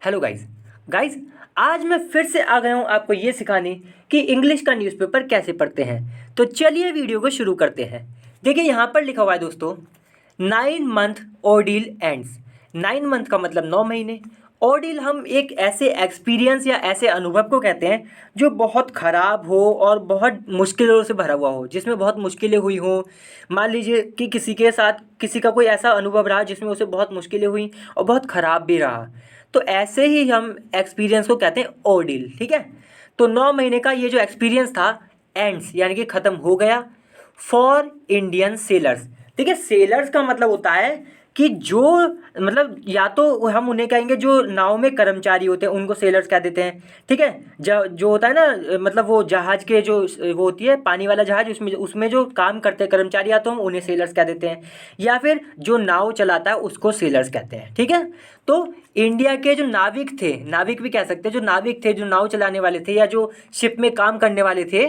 Hello guys आज मैं फिर से आ गया हूँ आपको ये सिखाने कि इंग्लिश का न्यूज़पेपर कैसे पढ़ते हैं। तो चलिए वीडियो को शुरू करते हैं। देखिए यहाँ पर लिखा हुआ है दोस्तों, 9 मंथ ऑर्डिल एंड्स। 9 मंथ का मतलब 9 महीने। ऑर्डिल हम एक ऐसे एक्सपीरियंस या ऐसे अनुभव को कहते हैं जो बहुत ख़राब हो और बहुत मुश्किलों से भरा हुआ हो, जिसमें बहुत मुश्किलें हुई हों। मान लीजिए कि किसी के साथ किसी का कोई ऐसा अनुभव रहा जिसमें उसे बहुत मुश्किलें हुई और बहुत ख़राब भी रहा, तो ऐसे ही हम एक्सपीरियंस को कहते हैं ऑर्डिल। ठीक है, तो 9 महीने का ये जो एक्सपीरियंस था एंड्स यानी कि ख़त्म हो गया फॉर इंडियन सेलर्स। देखिए सेलर्स का मतलब होता है कि जो मतलब या तो हम उन्हें कहेंगे जो नाव में कर्मचारी होते हैं उनको सेलर्स कह देते हैं। ठीक है, जो होता है ना, मतलब वो जहाज़ के जो वो होती है पानी वाला जहाज़, उसमें उसमें जो काम करते हैं कर्मचारी, या तो हम उन्हें सेलर्स कह देते हैं या फिर जो नाव चलाता है उसको सेलर्स कहते हैं। ठीक है, तो इंडिया के जो नाविक थे, नाविक भी कह सकते हैं, जो नाविक थे, जो नाव चलाने वाले थे या जो शिप में काम करने वाले थे।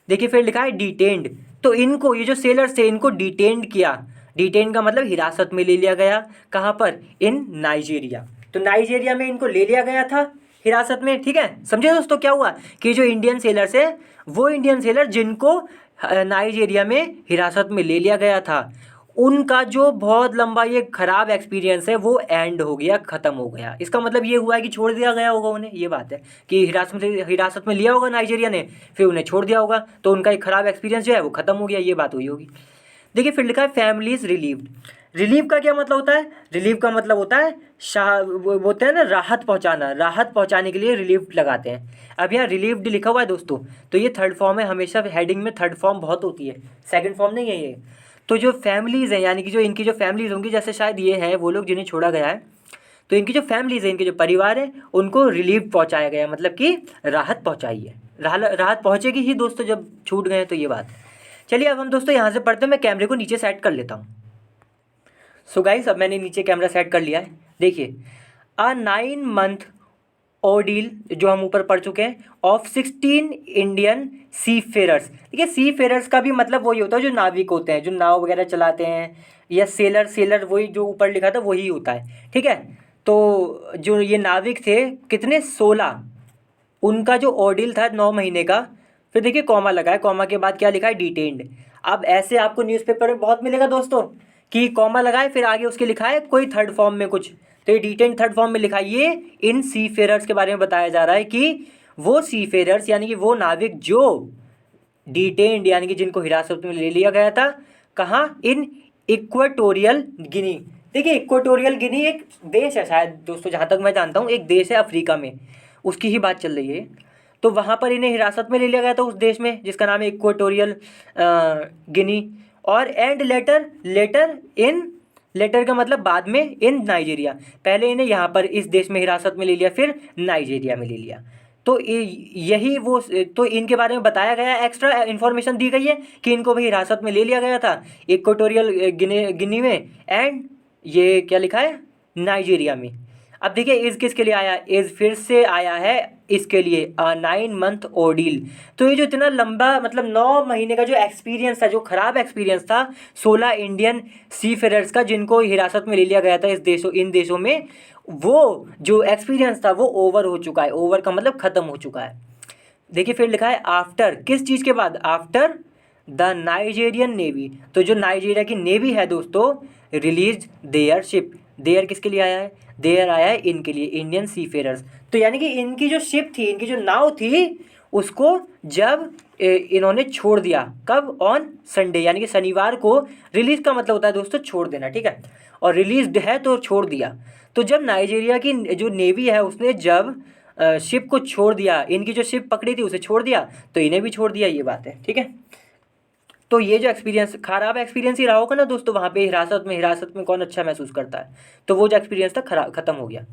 देखिए फिर लिखा है डिटेन्ड, तो इनको ये जो सेलर्स थे इनको डिटेन्ड किया। डिटेन का मतलब हिरासत में ले लिया गया। कहाँ पर? इन नाइजीरिया। तो नाइजीरिया में इनको ले लिया गया था हिरासत में। ठीक है, समझे दोस्तों क्या हुआ कि जो इंडियन सेलर्स है वो इंडियन सेलर जिनको नाइजीरिया में हिरासत में ले लिया गया था, उनका जो बहुत लंबा ये ख़राब एक्सपीरियंस है वो एंड हो गया, ख़त्म हो गया। इसका मतलब ये हुआ है कि छोड़ दिया गया होगा उन्हें। ये बात है कि हिरासत में लिया होगा नाइजीरिया ने, फिर उन्हें छोड़ दिया होगा, तो उनका एक ख़राब एक्सपीरियंस जो है वो ख़त्म हो गया। ये बात हुई होगी। देखिए फिर लिखा है फैमिलीज रिलीव्ड। रिलीव का क्या मतलब होता है? रिलीव का मतलब होता है वो बोलते हैं ना, राहत पहुंचाना। राहत पहुंचाने के लिए रिलीव लगाते हैं। अब यहाँ रिलीव्ड लिखा हुआ है दोस्तों, तो ये थर्ड फॉर्म है। हमेशा हेडिंग में थर्ड फॉर्म बहुत होती है, सेकंड फॉर्म नहीं है ये। तो जो फैमिलीज़ हैं यानी कि जो इनकी जो फैमिलीज़ होंगी, जैसे शायद ये है वो लोग जिन्हें छोड़ा गया है, तो इनकी जो फैमिलीज़ हैं, इनके जो परिवार है, उनको रिलीव पहुंचाया गया, मतलब कि राहत पहुंचाई है। राहत पहुंचेगी ही दोस्तों जब छूट गए, तो ये बात है। चलिए अब हम दोस्तों यहाँ से पढ़ते हैं। मैं कैमरे को नीचे सेट कर लेता हूँ। सो गाइस अब मैंने नीचे कैमरा सेट कर लिया है। देखिए अ 9 मंथ ऑर्डील जो हम ऊपर पढ़ चुके हैं ऑफ 16 इंडियन सी फेरर्स। देखिए सी फेरर्स का भी मतलब वही होता है जो नाविक होते हैं, जो नाव वगैरह चलाते हैं, या सेलर। सेलर वही जो ऊपर लिखा था वही होता है। ठीक है, तो जो ये नाविक थे कितने, 16, उनका जो ऑर्डिल था 9 महीने का। फिर देखिए कॉमा लगा है, कॉमा के बाद क्या लिखा है, डिटेन्ड। अब ऐसे आपको न्यूज़पेपर में बहुत मिलेगा दोस्तों कि कॉमा लगा है फिर आगे उसके लिखा है कोई थर्ड फॉर्म में कुछ, तो ये डिटेन्ड थर्ड फॉर्म में लिखा है। ये इन सी फेरर्स के बारे में बताया जा रहा है कि वो सी फेरर्स यानी कि वो नाविक जो डिटेन्ड यानी कि जिनको हिरासत में ले लिया गया था, कहाँ, इन इक्वेटोरियल गिनी। देखिए इक्वेटोरियल गिनी एक देश है शायद दोस्तों, जहाँ तक मैं जानता हूँ एक देश है अफ्रीका में, उसकी ही बात चल रही है। तो वहाँ पर इन्हें हिरासत में ले लिया गया था उस देश में जिसका नाम है इक्वेटोरियल गिनी। और and later, later in, later का मतलब बाद में, इन नाइजीरिया। पहले इन्हें यहाँ पर इस देश में हिरासत में ले लिया, फिर नाइजीरिया में ले लिया। तो यही वो, तो इनके बारे में बताया गया, एक्स्ट्रा इन्फॉर्मेशन दी गई है कि इनको भी हिरासत में ले लिया गया था इक्वेटोरियल गिनी में, एंड ये क्या लिखा है, नाइजीरिया में। अब देखिए इज़ किसके लिए आया, इज़ फिर से आया है इसके लिए, 9 मंथ ऑर्डील। तो ये जो इतना लंबा मतलब 9 महीने का जो एक्सपीरियंस था, जो ख़राब एक्सपीरियंस था 16 इंडियन सी फेरर्स का जिनको हिरासत में ले लिया गया था इन देशों में, वो जो एक्सपीरियंस था वो ओवर हो चुका है। ओवर का मतलब ख़त्म हो चुका है। देखिए फिर लिखा है आफ्टर, किस चीज़ के बाद, आफ्टर द नाइजेरियन नेवी। तो जो नाइजीरिया की नेवी है दोस्तों, रिलीज देयर शिप। देयर किसके लिए आया है, देयर आया है इनके लिए, इंडियन सी फेरर्स। तो यानी कि इनकी जो शिप थी, इनकी जो नाव थी, उसको जब इन्होंने छोड़ दिया, कब, ऑन संडे यानी कि शनिवार को। रिलीज़ का मतलब होता है दोस्तों छोड़ देना। ठीक है, और रिलीज्ड है तो छोड़ दिया। तो जब नाइजीरिया की जो नेवी है उसने जब शिप को छोड़ दिया, इनकी जो शिप पकड़ी थी उसे छोड़ दिया, तो इन्हें भी छोड़ दिया, ये बात है। ठीक है, तो ये जो एक्सपीरियंस, खराब एक्सपीरियंस ही रहा होगा ना दोस्तों वहाँ पे हिरासत में कौन अच्छा महसूस करता है, तो वो जो एक्सपीरियंस था ख़त्म हो गया।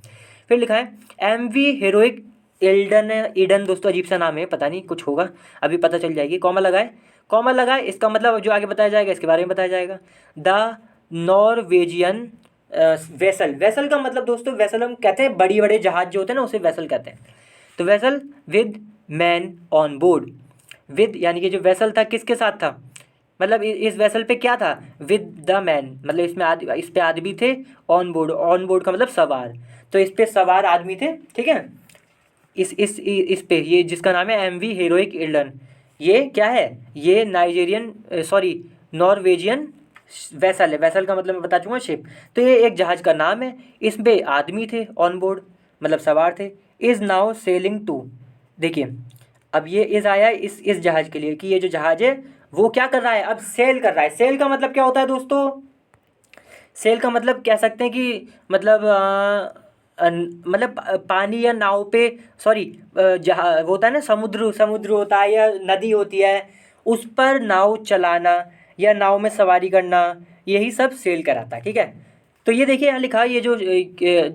फिर लिखा है MV हीरोइक इल्डन, ईडन दोस्तों अजीब सा नाम है, पता नहीं कुछ होगा, अभी पता चल जाएगी। कॉमा लगाए, कॉमा लगाए, इसका मतलब जो आगे बताया जाएगा इसके बारे में बताया जाएगा। The Norwegian vessel. वेसल का मतलब दोस्तों, वेसल हम कहते हैं बड़ी बड़े जहाज जो होते हैं ना उसे वेसल कहते हैं। तो vessel with man on board. With यानी कि जो वेसल था किसके साथ था, मतलब इस वेसल पे क्या था, विद द मैन, मतलब इसमें इस पे आदमी थे, ऑन बोर्ड, ऑन बोर्ड का मतलब सवार। तो इस पे सवार आदमी थे, ठीक है। इस पे ये जिसका नाम है MV हेरोइक इल्डन, ये क्या है, ये नाइजेरियन सॉरी नॉर्वेजियन वेसल है। वेसल का मतलब मैं बता चुका शिप। तो ये एक जहाज़ का नाम है, इसमें आदमी थे ऑन बोर्ड, मतलब सवार थे। इज़ नाउ सेलिंग टू, देखिए अब ये इज़ आया है इस जहाज़ के लिए कि ये जो जहाज़ है वो क्या कर रहा है, अब सेल कर रहा है। सेल का मतलब क्या होता है दोस्तों, सेल का मतलब कह सकते हैं कि मतलब मतलब पानी या नाव पे, सॉरी जहाँ वो होता है ना, समुद्र समुद्र होता है या नदी होती है, उस पर नाव चलाना या नाव में सवारी करना, यही सब सेल कराता है, ठीक है। तो ये देखिए यहाँ लिखा है, ये जो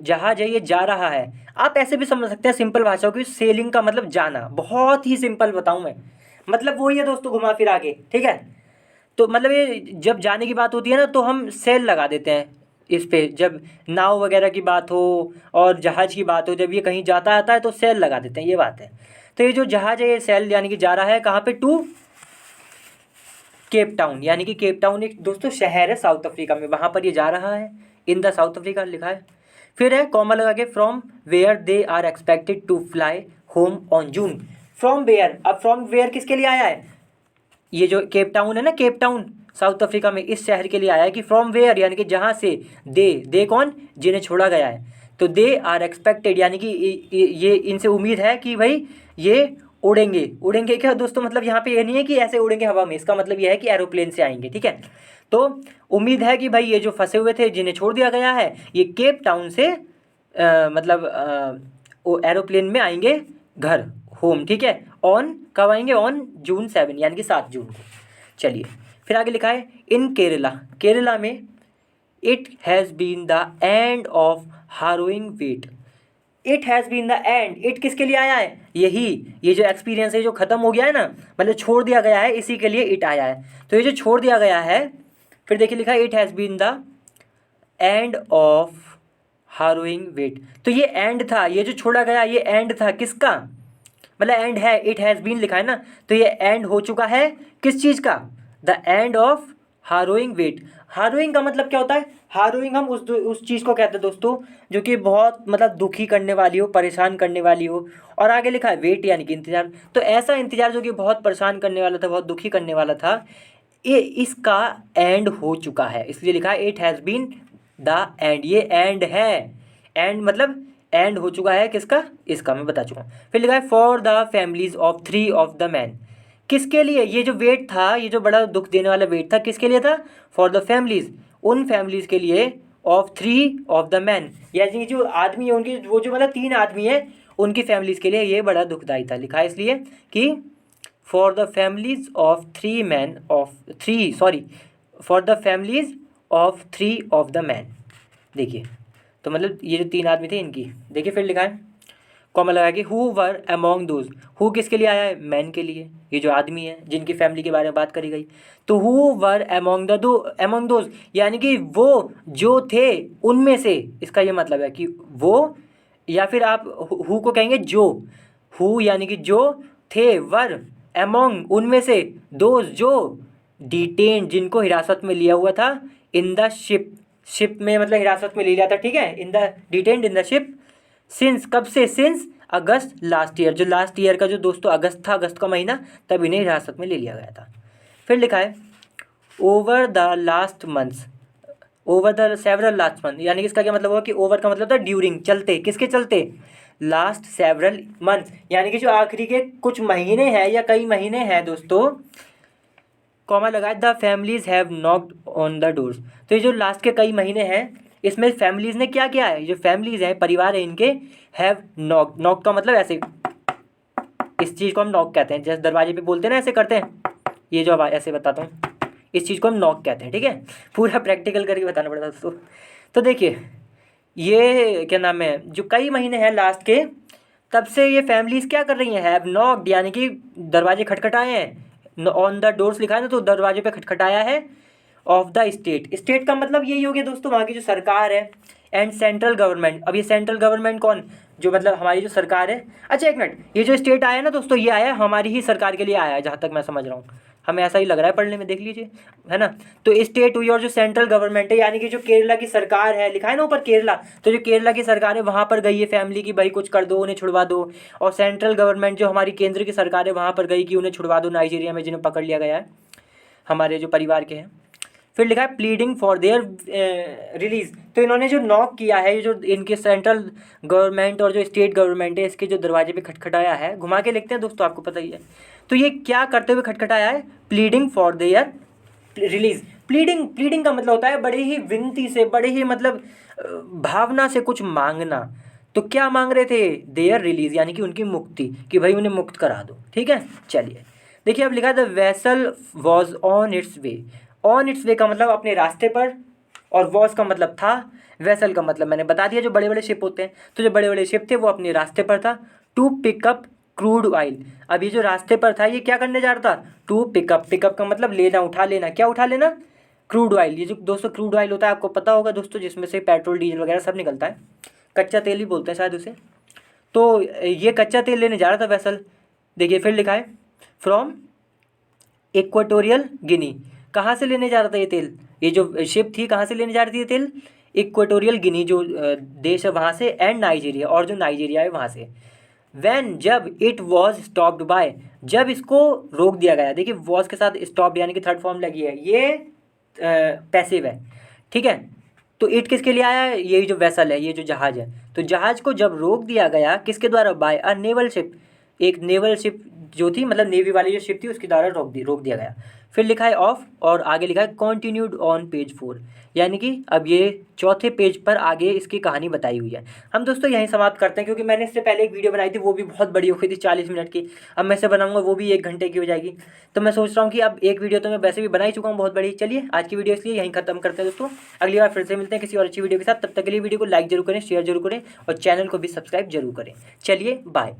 जहाज है ये जा रहा है। आप ऐसे भी समझ सकते हैं सिंपल भाषा की, सेलिंग का मतलब जाना, बहुत ही सिंपल बताऊँ मैं, मतलब वही है दोस्तों घुमा फिरा के, ठीक है। तो मतलब ये जब जाने की बात होती है ना तो हम सेल लगा देते हैं इस पे, जब नाव वगैरह की बात हो और जहाज़ की बात हो, जब ये कहीं जाता आता है तो सेल लगा देते हैं, ये बात है। तो ये जो जहाज़ है ये सेल यानी कि जा रहा है कहाँ पे, टू केप टाउन, यानी कि केप टाउन एक दोस्तों शहर है साउथ अफ्रीका में, वहाँ पर ये जा रहा है, इन द साउथ अफ्रीका लिखा है। फिर है कॉमा लगा के from where they are expected to fly home on June. From where, अब फ्रॉम वेयर किसके लिए आया है, ये जो केप टाउन है ना, केप टाउन साउथ अफ्रीका में, इस शहर के लिए आया है कि फ्रॉम वेयर यानी कि जहाँ से, दे कौन, जिन्हें छोड़ा गया है। तो दे आर एक्सपेक्टेड यानी कि ये इनसे उम्मीद है कि भाई ये उड़ेंगे। उड़ेंगे क्या दोस्तों, मतलब यहाँ पे ये नहीं है कि ऐसे उड़ेंगे हवा में, इसका मतलब ये है कि एरोप्लेन से आएंगे, ठीक है। तो उम्मीद है कि भाई ये जो फंसे हुए थे जिन्हें छोड़ दिया गया है ये केप टाउन से मतलब वो एरोप्लेन में आएंगे घर, होम, ठीक है। ऑन कब आएंगे, ऑन June 7 यानी कि 7 जून को। चलिए फिर आगे लिखा है इन केरला, केरला में it has been the end of harrowing wait. It has been the end, it किसके लिए आया है, यही ये जो एक्सपीरियंस है जो ख़त्म हो गया है ना, मतलब छोड़ दिया गया है, इसी के लिए इट आया है। तो ये जो छोड़ दिया गया है, फिर देखिए लिखा है it has been the end of harrowing wait. तो ये एंड था, ये जो छोड़ा गया ये एंड था किसका, मतलब एंड है, इट हैज़ बीन लिखा है ना, तो ये एंड हो चुका है किस चीज़ का, the end of harrowing wait. हारोइंग का मतलब क्या होता है, हारोइंग हम उस चीज़ को कहते हैं दोस्तों जो कि बहुत मतलब दुखी करने वाली हो, परेशान करने वाली हो। और आगे लिखा है वेट यानी कि इंतज़ार, तो ऐसा इंतज़ार जो कि बहुत परेशान करने वाला था, बहुत दुखी करने वाला था, ये इसका एंड हो चुका है, इसलिए लिखा है it has been the end, ये एंड है। एंड मतलब एंड हो चुका है किसका, इसका मैं बता चुका हूँ। फिर लिखा है for the families of 3 of the man, किसके लिए ये जो वेट था, ये जो बड़ा दुख देने वाला वेट था किसके लिए था, फॉर द फैमिलीज, उन फैमिलीज के लिए, ऑफ 3 ऑफ द मैन यानी जो आदमी है उनकी, वो जो मतलब 3 आदमी है उनकी फैमिलीज के लिए ये बड़ा दुखदायी था। लिखा है इसलिए कि for the families of 3 man of 3 sorry for the families of 3 of the man. देखिए तो मतलब ये जो 3 आदमी थे इनकी, देखिए फिर लिखा है कॉमा लगा के who were among those, who किसके लिए आया है, मैन के लिए, ये जो आदमी है जिनकी फैमिली के बारे में बात करी गई। तो हु वर अमॉन्ग दोज यानी कि वो जो थे उनमें से, इसका ये मतलब है कि वो, या फिर आप हु को कहेंगे जो, हु यानी कि जो थे, वर अमॉन्ग उनमें से, दोज जो, डिटेन जिनको हिरासत में लिया हुआ था, इन द शिप, शिप में मतलब हिरासत में ले लिया था, ठीक है, in the detained in the ship, since कब से, सिंस अगस्त लास्ट ईयर, जो लास्ट ईयर का जो दोस्तों अगस्त था, अगस्त का महीना, तब इन्हें हिरासत में ले लिया गया था। फिर लिखा है over the last months, over the several last month यानी कि इसका क्या मतलब हुआ कि ओवर का मतलब था ड्यूरिंग, चलते, किसके चलते, लास्ट सेवरल मंथ यानी कि जो आखिरी के कुछ महीने हैं या कई महीने हैं दोस्तों, कॉमा लगाए the families have knocked on the doors. तो ये जो लास्ट के कई महीने हैं इसमें फैमिलीज ने क्या किया है, जो फैमिलीज हैं, परिवार है इनके, हैव नॉक, नॉक का मतलब ऐसे, इस चीज़ को हम नॉक कहते हैं, जैसे दरवाजे पे बोलते हैं ना ऐसे करते हैं, ये जो आवाज़ ऐसे बताता हूँ, इस चीज़ को हम नॉक कहते हैं, ठीक है। पूरा प्रैक्टिकल करके बताना पड़ता दोस्तों। तो देखिए ये क्या नाम है, जो कई महीने हैं लास्ट के, तब से ये फैमिलीज क्या कर रही हैं, हैव नॉक्ड यानी कि दरवाजे खटखटाए हैं, ऑन द डोर्स लिखा है ना, तो दरवाजे पे खटखटाया है, ऑफ द स्टेट, स्टेट का मतलब यही हो गया दोस्तों वहाँ की जो सरकार है, एंड सेंट्रल गवर्नमेंट। अब ये सेंट्रल गवर्नमेंट कौन, जो मतलब हमारी जो सरकार है, अच्छा एक मिनट, ये जो स्टेट आया है ना दोस्तों, ये आया है हमारी ही सरकार के लिए आया है जहाँ तक मैं समझ रहा हूँ, हमें ऐसा ही लग रहा है पढ़ने में, देख लीजिए, है ना। तो स्टेट हुई और जो सेंट्रल गवर्नमेंट है यानी कि जो केरला की सरकार है, लिखा है ना ऊपर केरला, तो जो केरला की सरकार है वहाँ पर गई है फैमिली की भाई कुछ कर दो, उन्हें छुड़वा दो। और सेंट्रल गवर्नमेंट जो हमारी केंद्र की सरकार है वहाँ पर गई कि उन्हें छुड़वा दो नाइजीरिया में जिन्हें पकड़ लिया गया है, हमारे जो परिवार के हैं। फिर लिखा है प्लीडिंग फॉर देयर रिलीज। तो इन्होंने जो नॉक किया है, ये जो इनके सेंट्रल गवर्नमेंट और जो स्टेट गवर्नमेंट है इसके जो दरवाजे पे खटखटाया है, घुमा के लिखते हैं दोस्तों, आपको पता ही है। तो ये क्या करते हुए खटखटाया है? Pleading for their release. Pleading का मतलब होता है बड़े ही विनती से, बड़े ही मतलब भावना से कुछ मांगना। तो क्या मांग रहे थे? देयर रिलीज, यानी कि उनकी मुक्ति, कि भाई उन्हें मुक्त करा दो। ठीक है, चलिए देखिए अब लिखा है the vessel was on its way. On its way का मतलब अपने रास्ते पर, और वॉज का मतलब था, वेसल का मतलब मैंने बता दिया जो बड़े बड़े शिप होते हैं। तो जो बड़े बड़े शिप थे वो अपने रास्ते पर था टू पिकअप क्रूड ऑयल। अब ये जो रास्ते पर था ये क्या करने जा रहा था? To pick up. पिकअप का मतलब लेना, उठा लेना। क्या उठा लेना? Crude oil. ये जो दोस्तों क्रूड ऑयल होता है आपको पता होगा दोस्तों, जिसमें से पेट्रोल डीजल वगैरह सब निकलता है, कच्चा तेल भी बोलते हैं शायद उसे। तो ये कच्चा तेल लेने जा रहा था वेसल। देखिए फिर लिखा है फ्रॉम इक्वेटोरियल गिनी। कहाँ से लेने जा रहा था ये तेल? ये जो शिप थी कहाँ से लेने जा रही थी ये तेल? इक्वेटोरियल गिनी जो देश है वहाँ से, एंड नाइजीरिया, और जो नाइजीरिया है वहाँ से। वैन जब इट वॉज स्टॉप्ड बाय, जब इसको रोक दिया गया। देखिए वॉज के साथ स्टॉप्ड यानी कि थर्ड फॉर्म लगी है, ये पैसिव है। ठीक है, तो इट किसके लिए आया है? ये जो वेसल है, ये जो जहाज है, तो जहाज को जब रोक दिया गया किसके द्वारा? By a naval ship. एक नेवल शिप जो थी, मतलब नेवी वाली जो शिप थी उसके द्वारा रोक दिया गया। फिर लिखा है ऑफ, और आगे लिखा है कंटिन्यूड ऑन पेज 4, यानी कि अब ये चौथे पेज पर आगे इसकी कहानी बताई हुई है। हम दोस्तों यहीं समाप्त करते हैं, क्योंकि मैंने इससे पहले एक वीडियो बनाई थी वो भी बहुत बड़ी हो गई थी 40 मिनट की। अब मैं इसे बनाऊंगा वो भी 1 घंटे की हो जाएगी। तो मैं सोच रहा हूँ कि अब एक वीडियो तो मैं वैसे भी बना ही चुका हूँ बहुत बड़ी। चलिए आज की वीडियो इसलिए यहीं खत्म करते हैं दोस्तों, अगली बार फिर से मिलते हैं किसी और अच्छी वीडियो के साथ। तब तक के लिए वीडियो को लाइक जरूर करें, शेयर जरूर करें, और चैनल को भी सब्सक्राइब जरूर करें। चलिए बाय।